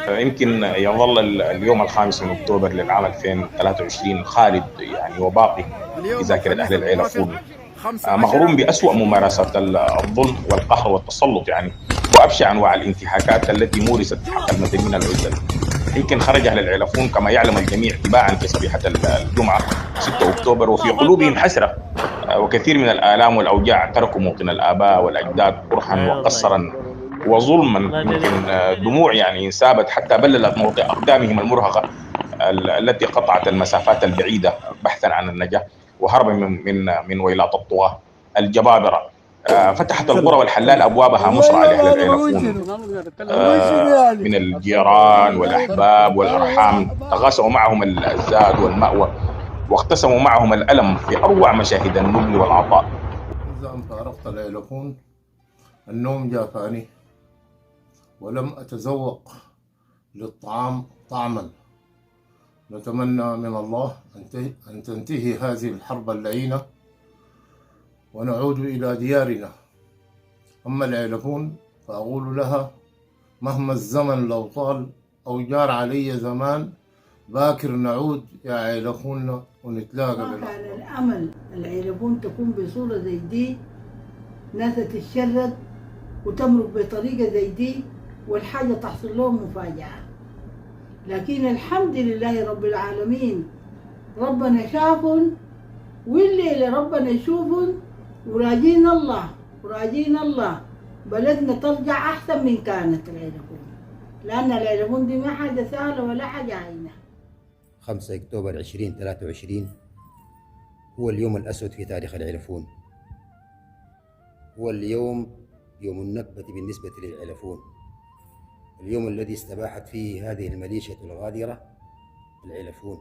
يمكن يظل اليوم الخامس من أكتوبر للعام 2023 خالد يعني وباقي في اليوم ذاكرة أهل الخميس الموافق العيلفون، 15 مغروم بأسوأ ممارسات الظلم والقهر والتسلط يعني، وأبشع أنواع الانتهاكات التي مورست حق المدنيين العزل. يمكن خرج أهل العيلفون كما يعلم الجميع تباعا في صبيحة الجمعة 6 أكتوبر وفي قلوبهم حسرة وكثير من الآلام والأوجاع تركوا موطن الآباء والأجداد كرها وقسرا وظلما. يمكن دموع يعني سابت حتى بللت موطئ أقدامهم المرهقة التي قطعت المسافات البعيدة بحثا عن النجاة وهربا من ويلات الطغاة الجبابرة. فتحت القرى والحلال أبوابها مسرعة لأهل العيلفون، من الجيران والأحباب والأرحام تغاصوا معهم الزاد والمأوى واقتسموا معهم الألم في أروع مشاهد النبل والعطاء. إذا أن فارقت العيلفون النوم جافاني ولم أتذوق للطعام طعما. نتمنى من الله أن تنتهي هذه الحرب اللعينة ونعود إلى ديارنا. أما العيلفون فأقول لها مهما الزمن لو طال أو جار علي زمان باكر نعود يا عيلفون ونتلاقى. كان الأمل العيلفون تكون بصورة زي دي، ناس تتشرد وتمرق بطريقة زي دي والحاجة تحصل لهم مفاجأة. لكن الحمد لله رب العالمين ربنا شافهم، والليلة ربنا يشوفهم وراجين الله وراجين الله بلدنا ترجع أحسن من كانت العيلفون، لأن العيلفون دي ما حاجة سهلة ولا حاجة عينة. 5 أكتوبر 2023 هو اليوم الأسود في تاريخ العيلفون، هو يوم النكبة بالنسبة للعيلفون، اليوم الذي استباحت فيه هذه الميليشيا الغادرة العيلفون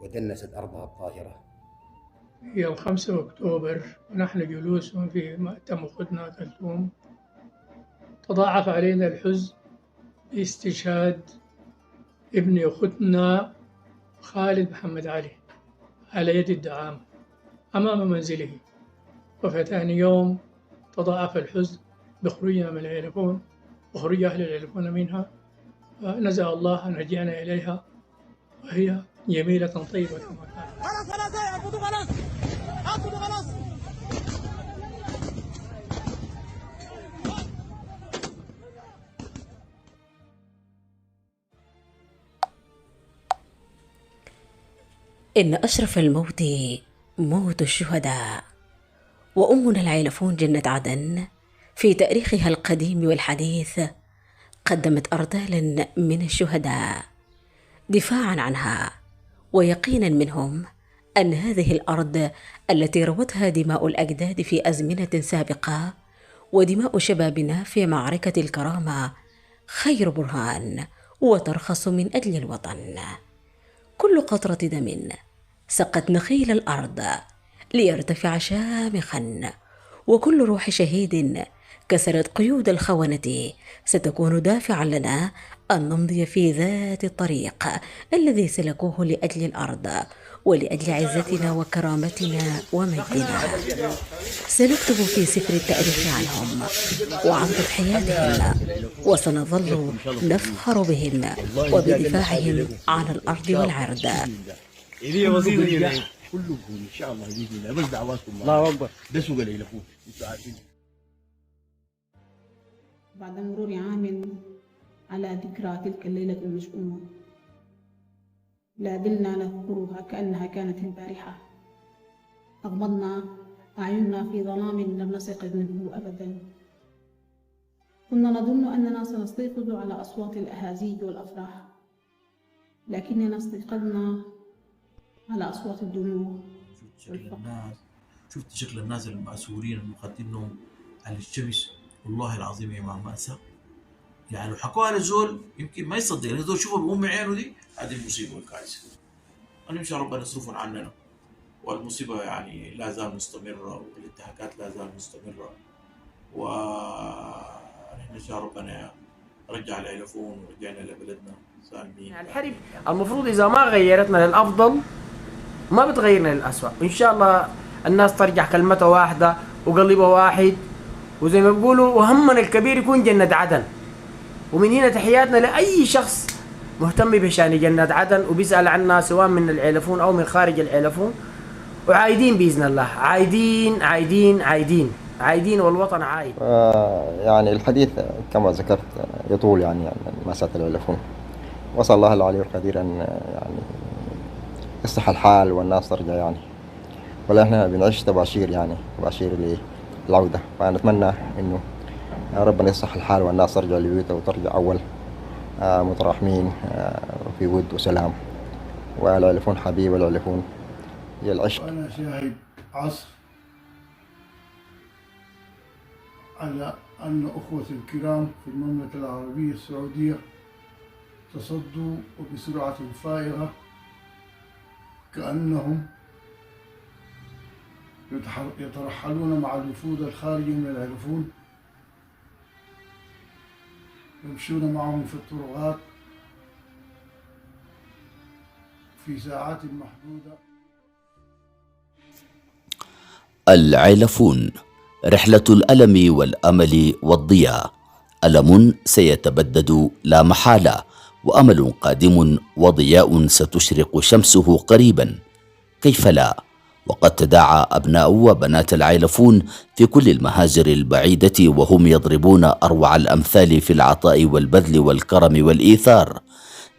ودنست أرضها الطاهرة. هي 5 أكتوبر ونحن جلوس في مأتم أختنا كلثوم، تضاعف علينا الحزن باستشهاد ابن أختنا خالد محمد علي على يد الدعامة أمام منزله. وفي ثاني يوم تضاعف الحزن بخروجنا من العيلفون وخروج أهل العيلفون منها، فنزع الله أن رجعنا إليها وهي جميلة طيبة كما كانت. خلاص اعبدوا خلاص. إن أشرف الموت موت الشهداء، وأمنا العيلفون جنة عدن في تاريخها القديم والحديث قدمت أرذالا من الشهداء دفاعا عنها ويقينا منهم أن هذه الأرض التي روتها دماء الأجداد في أزمنة سابقة ودماء شبابنا في معركة الكرامة خير برهان وترخص من أجل الوطن. كل قطرة دم سقت نخيل الأرض ليرتفع شامخا، وكل روح شهيد كسرت قيود الخونة ستكون دافعا لنا أن نمضي في ذات الطريق الذي سلكوه لأجل الأرض ولأجل عزتنا وكرامتنا ومجدنا. سنكتب في سفر التاريخ عنهم وعن تضحياتهم، وسنظل نفخر بهم وبدفاعهم عن الأرض والعرض. كلكم ان شاء الله باذن الله، بس دعواتكم الله اكبر، ده سوق العيلفون انتوا عارفين. بعد مرور عام على ذكرى تلك الليلة المشؤومة لا زلنا نذكرها كأنها كانت البارحة. أغمضنا أعيننا في ظلام لم نستيقظ منه أبدا. كنا نظن أننا سنستيقظ على أصوات الأهازيج والأفراح، لكننا استيقظنا على أصوات الدموع والفقر. شفت شكل الناس المأسورين المقدمين على الشمس، والله العظيم يا مأساة. يعني لو حكوها لزول يمكن ما يصدق، يعني زول شوفه بأم عينه دي، هذه المصيبة والكارثة. أنا إن شاء الله ربنا يصرفهم عننا، والمصيبة يعني لا زال مستمرة والانتهاكات لا زال مستمرة، ونحن إن شاء الله ربنا رجع العيلفون ورجعنا لبلدنا سالمين. الحرب المفروض إذا ما غيرتنا للأفضل ما بتغيرنا للأسوأ. إن شاء الله الناس ترجع كلمتها واحدة وقلبها واحد، وزي ما بيقولوا وهمنا الكبير يكون جنة عدن. ومن هنا تحياتنا لأي شخص مهتم بشأن جنة عدن وبيسأل عنها سواء من العيلفون أو من خارج العيلفون، وعايدين بإذن الله، عايدين عايدين عايدين عايدين والوطن عايد. يعني الحديث كما ذكرت يطول يعني عن مسألة العيلفون. وصل الله العلي القدير أن يعني يصلح الحال والناس ترجع يعني، ولا احنا بنعيش تباشير يعني تباشير للعودة، فنتمنى إنه ربنا يصلح الحال والناس ترجع لبيوتها وترجع أول متراحمين في ود وسلام. والعيلفون حبيب، والعيلفون هي العشق. وأنا شاهد عصر على أن أخوتي الكرام في المملكة العربية السعودية تصدوا وبسرعة فائقة كأنهم يترحلون مع الوفود الخارجة من العيلفون، يمشون معهم في الطرقات في ساعات محدودة. العيلفون رحلة الألم والأمل والضياء، ألم سيتبدد لا محالة، وأمل قادم وضياء ستشرق شمسه قريبا. كيف لا؟ وقد تداعى أبناء وبنات العيلفون في كل المهاجر البعيدة وهم يضربون أروع الأمثال في العطاء والبذل والكرم والإيثار.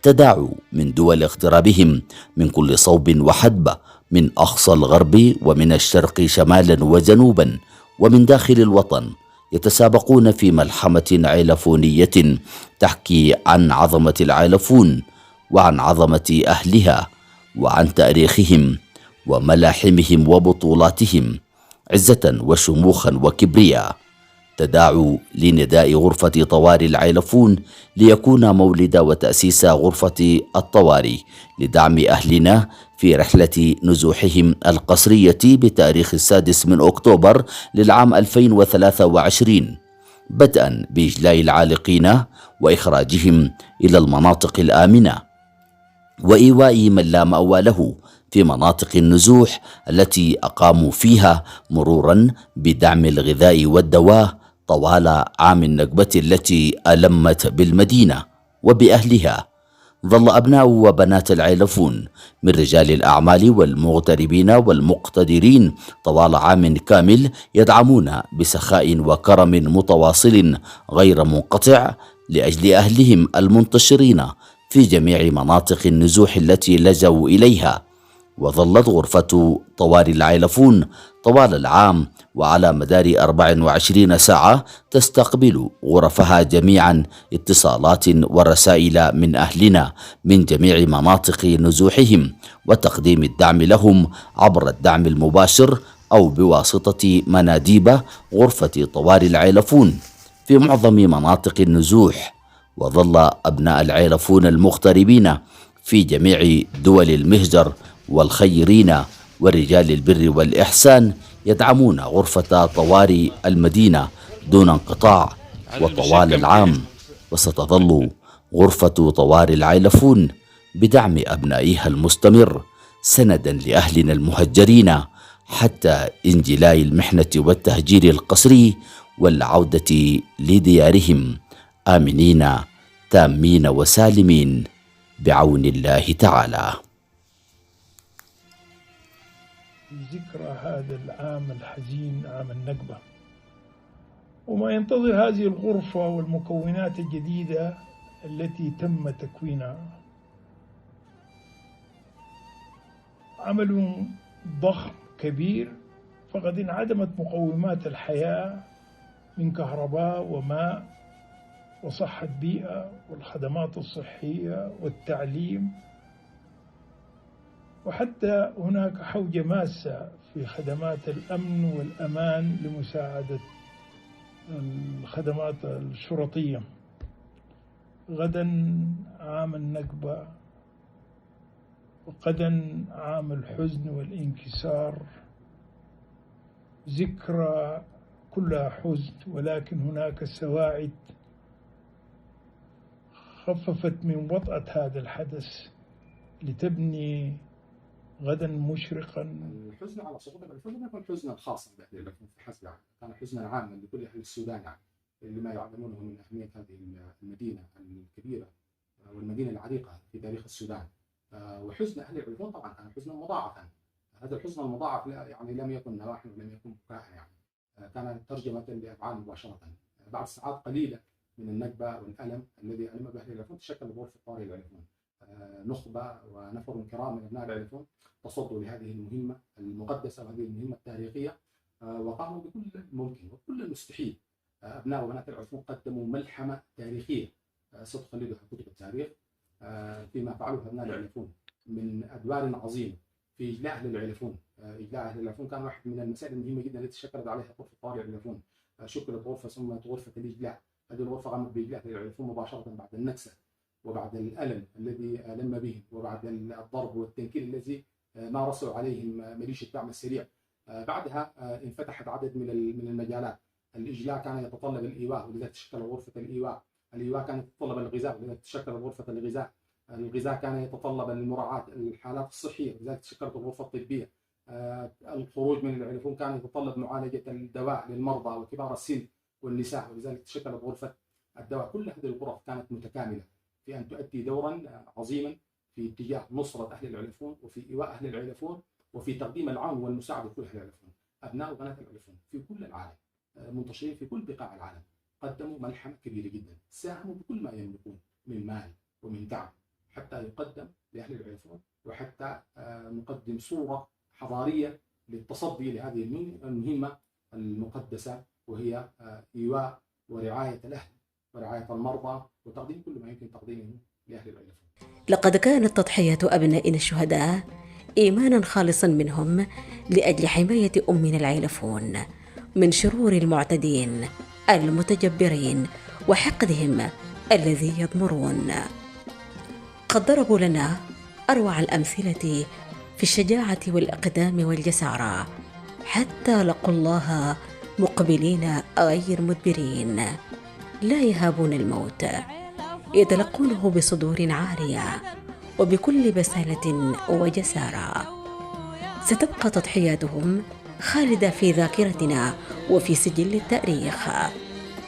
تداعوا من دول اغترابهم من كل صوب وحدبة، من أقصى الغرب ومن الشرق شمالا وجنوبا ومن داخل الوطن، يتسابقون في ملحمة عيلفونية تحكي عن عظمة العيلفون وعن عظمة أهلها وعن تاريخهم وملاحمهم وبطولاتهم عزة وشموخا وكبرياء. تداعوا لنداء غرفة طوارئ العيلفون ليكون مولد وتأسيس غرفة الطوارئ لدعم أهلنا في رحلة نزوحهم القسرية بتاريخ 6 أكتوبر للعام 2023، بدءا بإجلاء العالقين وإخراجهم إلى المناطق الآمنة وإيواء من لا مأوى له في مناطق النزوح التي أقاموا فيها، مرورا بدعم الغذاء والدواء طوال عام النكبة التي ألمت بالمدينة وبأهلها. ظل أبناء وبنات العيلفون من رجال الأعمال والمغتربين والمقتدرين طوال عام كامل يدعمون بسخاء وكرم متواصل غير منقطع لأجل أهلهم المنتشرين في جميع مناطق النزوح التي لجوا إليها. وظلت غرفة طوارئ العيلفون طوال العام وعلى مدار 24 ساعة تستقبل غرفها جميعا اتصالات ورسائل من أهلنا من جميع مناطق نزوحهم، وتقديم الدعم لهم عبر الدعم المباشر أو بواسطة مناديب غرفة طوارئ العيلفون في معظم مناطق النزوح. وظل أبناء العيلفون المغتربين في جميع دول المهجر والخيرين ورجال البر والإحسان يدعمون غرفة طوارئ المدينة دون انقطاع وطوال العام. وستظل غرفة طوارئ العيلفون بدعم أبنائها المستمر سندا لأهلنا المهجرين حتى انجلاء المحنة والتهجير القسري والعودة لديارهم آمنين تامين وسالمين بعون الله تعالى. ذكرى هذا العام الحزين، عام النكبة، وما ينتظر هذه الغرفة والمكونات الجديدة التي تم تكوينها. عمل ضخم كبير، فقد انعدمت مقومات الحياة من كهرباء وماء وصحة بيئة والخدمات الصحية والتعليم، وحتى هناك حوجة ماسة في خدمات الأمن والأمان لمساعدة الخدمات الشرطية. غدا عام النكبة، وغدا عام الحزن والانكسار، ذكرى كلها حزن، ولكن هناك سواعد خففت من وطأة هذا الحدث لتبني غدا مشرقا. الحزن على سقوط العيلفون لم يكن حزنا خاصا بأهل العيلفون فحسب، كان حزنا عاما لكل أهل السودان لما يعلمونه من أهمية هذه المدينة الكبيرة والمدينة العريقة في تاريخ السودان. وحزن أهل العلفون طبعا كان حزنا مضاعفا. هذا الحزن المضاعف يعني لم يكن نواح ولم يكن بكاء، يعني كان ترجمة لأفعال مباشرة. بعد ساعات قليلة من النكبة والألم الذي ألم به أهل العلفون تشكل غرفة طوارئ العلفون. نخبة ونفر كرام من أبناء العلفون تصدوا لهذه المهمة المقدسة وهذه المهمة التاريخية، وقاموا بكل الممكن وكل المستحيل. أبناء وبنات العلفون قدموا ملحمة تاريخية ستخلدها كتب التاريخ فيما فعله أبناء العلفون من أدوار عظيمة في إجلاء أهل العلفون. إجلاء أهل العلفون كان واحد من المسائل المهمة جدا التي شكلت عليها غرفة طوارئ العلفون. شكلت غرفة سمت غرفة الإجلاء. هذه الغرفة قامت بإجلاء أهل العلفون مباشرة بعد النكسة وبعد الألم الذي ألم بهم وبعد الضرب والتنكيل الذي مارسوا عليهم ميليشيا الدعم السريع. بعدها انفتحت عدد من المجالات. الإجلاء كان يتطلب الإيواء ولذلك تشكل غرفة الإيواء. الإيواء كان يتطلب الغذاء ولذلك تشكل غرفة الغذاء. الغذاء كان يتطلب المراعاة الحالات الصحية ولذلك تشكلت الغرفة الطبية. الخروج من العلفون كان يتطلب معالجة الدواء للمرضى وكبار السن والنساء ولذلك تشكلت غرفة الدواء. كل هذه الغرف كانت متكاملة في أن تؤدي دورا عظيما في اتجاه نصرة أهل العلفون وفي إيواء أهل العلفون وفي تقديم العون والمساعدة لكل أهل العلفون. أبناء وبنات العلفون في كل العالم منتشرين في كل بقاع العالم قدموا ملحمة كبيرة جدا، ساهموا بكل ما يملكون من مال ومن تعب حتى يقدم لأهل العلفون وحتى نقدم صورة حضارية للتصدي لهذه المهمة المقدسة وهي إيواء ورعاية الأهل ورعاية المرضى وتقديم كل ما يمكن تقديمه لأهل العلفون. لقد كانت تضحية أبنائنا الشهداء إيمانا خالصا منهم لأجل حماية أمنا العلفون من شرور المعتدين المتجبرين وحقدهم الذي يضمرون. قد ضربوا لنا أروع الأمثلة في الشجاعة والإقدام والجسارة حتى لقوا الله مقبلين غير مدبرين، لا يهابون الموت، يتلقونه بصدور عارية وبكل بسالة وجسارة. ستبقى تضحياتهم خالدة في ذاكرتنا وفي سجل التاريخ،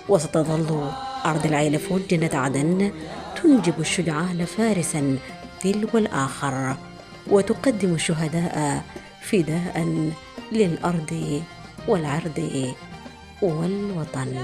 وستظل أرض العلفون جنة عدن تنجب الشجعان فارسا تلو الآخر وتقدم الشهداء فداء للأرض والعرض والوطن.